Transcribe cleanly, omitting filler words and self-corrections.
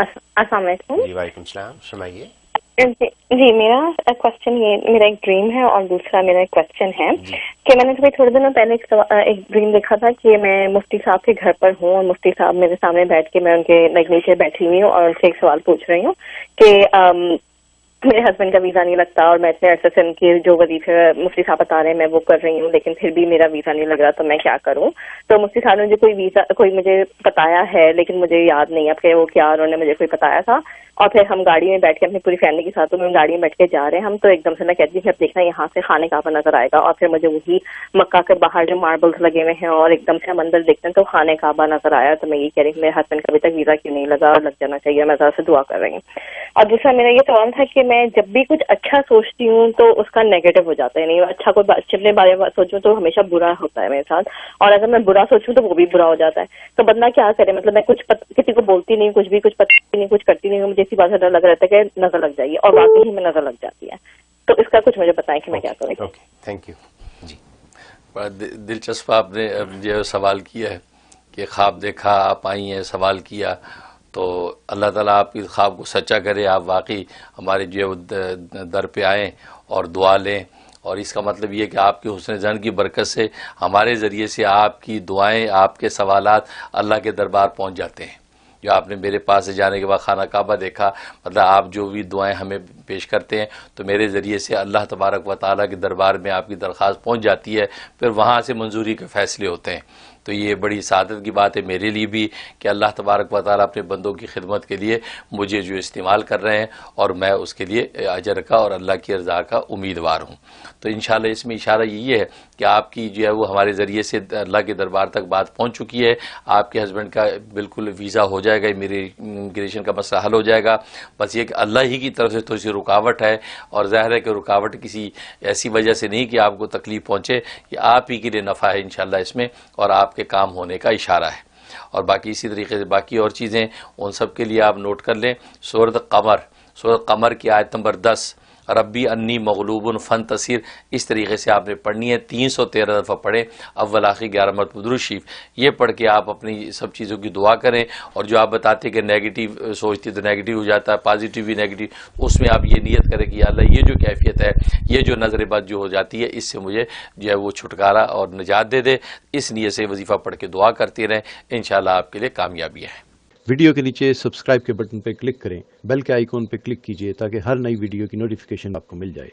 السلام علیکم. جی وعلیکم السلام، فرمائیے. جی میرا کوشچن یہ، میرا ایک ڈریم ہے اور دوسرا میرا ایک کوشچن ہے کہ میں نے تھوڑے دنوں پہلے ایک ڈریم دیکھا تھا کہ میں مفتی صاحب کے گھر پر ہوں اور مفتی صاحب میرے سامنے بیٹھ کے میں ان کے نیچے بیٹھی ہوئی ہوں اور ان سے ایک سوال پوچھ رہی ہوں کہ میرے ہسبینڈ کا ویزا نہیں لگتا اور میں اتنے عرصے سے ان کی جو وظیفے مفتی صاحب بتا رہے ہیں میں وہ کر رہی ہوں، لیکن پھر بھی میرا ویزا نہیں لگ رہا، تو میں کیا کروں؟ تو مفتی صاحب نے مجھے کوئی مجھے بتایا ہے، لیکن مجھے یاد نہیں اب کہ وہ کیا انہوں نے مجھے کوئی بتایا تھا. اور پھر ہم گاڑی میں بیٹھ کے اپنی پوری فیملی کے ساتھ میں گاڑی میں بیٹھ کے جا رہے ہیں ہم، تو ایک دم سے میں کہتی ہوں کہ اب دیکھنا یہاں سے خانے کعبہ نظر آئے گا، اور پھر مجھے وہی مکہ کے باہر جو ماربلس لگے ہوئے ہیں اور ایک دم سے ہم اندر دیکھتے ہیں تو خانے کعبہ نظر آیا. تو میں یہ کہہ رہی ہوں میرے ہسبینڈ کا ابھی تک ویزا کیوں نہیں لگا اور لگ جانا چاہیے، میں ذرا سے دعا کر رہی ہوں. اور دوسرا میرا یہ سوال تھا کہ میں جب بھی کچھ اچھا سوچتی ہوں تو اس کا نیگیٹو ہو جاتا ہے، نہیں اچھا کوئی اپنے بارے میں سوچوں تو ہمیشہ برا ہوتا ہے میرے ساتھ، اور اگر میں برا سوچوں تو وہ بھی برا ہو جاتا ہے. تو بندہ کیا کرے؟ مطلب میں کچھ کسی کو بولتی نہیں، کچھ بھی کچھ پتہ نہیں، کچھ کرتی نہیں ہوں، مجھے اسی بات سے ڈر لگ رہتا ہے کہ نظر لگ جائے گی، اور واقعی ہی میں نظر لگ جاتی ہے. تو اس کا کچھ مجھے بتائیں کہ میں کیا کروں. Okay thank you. جی بڑا دلچسپ آپ نے جو سوال کیا ہے کہ خواب دیکھا، آپ آئی ہیں، سوال کیا، تو اللہ تعالیٰ آپ کی خواب کو سچا کرے، آپ واقعی ہمارے جو در پہ آئیں اور دعا لیں. اور اس کا مطلب یہ کہ آپ کے حسن ظن کی برکت سے ہمارے ذریعے سے آپ کی دعائیں، آپ کے سوالات اللہ کے دربار پہنچ جاتے ہیں. جو آپ نے میرے پاس سے جانے کے بعد خانہ کعبہ دیکھا، مطلب آپ جو بھی دعائیں ہمیں پیش کرتے ہیں تو میرے ذریعے سے اللہ تبارک و تعالیٰ کے دربار میں آپ کی درخواست پہنچ جاتی ہے، پھر وہاں سے منظوری کے فیصلے ہوتے ہیں. تو یہ بڑی سعادت کی بات ہے میرے لیے بھی کہ اللہ تبارک و تعالیٰ اپنے بندوں کی خدمت کے لیے مجھے جو استعمال کر رہے ہیں، اور میں اس کے لیے اجر کا اور اللہ کی رضا کا امیدوار ہوں. تو انشاءاللہ اس میں اشارہ یہی ہے کہ آپ کی جو ہے وہ ہمارے ذریعے سے اللہ کے دربار تک بات پہنچ چکی ہے. آپ کے ہسبینڈ کا بالکل ویزا ہو جائے گا، میری امیگریشن کا مسئلہ حل ہو جائے گا. بس یہ کہ اللہ ہی کی طرف سے تھوڑی سی رکاوٹ ہے، اور ظاہر ہے کہ رکاوٹ کسی ایسی وجہ سے نہیں کہ آپ کو تکلیف پہنچے، کہ آپ ہی کے لیے نفع ہے انشاءاللہ اس میں، اور آپ کے کام ہونے کا اشارہ ہے. اور باقی اسی طریقے سے باقی اور چیزیں ان سب کے لیے آپ نوٹ کر لیں. سورۃ قمر کی آیت نمبر 10، ربی انی مغلوب فانتصر، اس طریقے سے آپ نے پڑھنی ہے. 313 دفعہ پڑھیں، اول آخر 11 مرتبہ درود شریف. یہ پڑھ کے آپ اپنی سب چیزوں کی دعا کریں. اور جو آپ بتاتے ہیں کہ نیگیٹو سوچتی تو نیگیٹو ہو جاتا ہے، پازیٹیو بھی نیگیٹو، اس میں آپ یہ نیت کریں کہ یا اللہ یہ جو کیفیت ہے، یہ جو نظر بد جو ہو جاتی ہے، اس سے مجھے جو ہے وہ چھٹکارا اور نجات دے دے. اس نیت سے وظیفہ پڑھ کے دعا کرتے رہیں، انشاءاللہ آپ کے لیے کامیابی ہے. ویڈیو کے نیچے سبسکرائب کے بٹن پہ کلک کریں، بیل کے آئیکن پہ کلک کیجئے تاکہ ہر نئی ویڈیو کی نوٹیفیکیشن آپ کو مل جائے.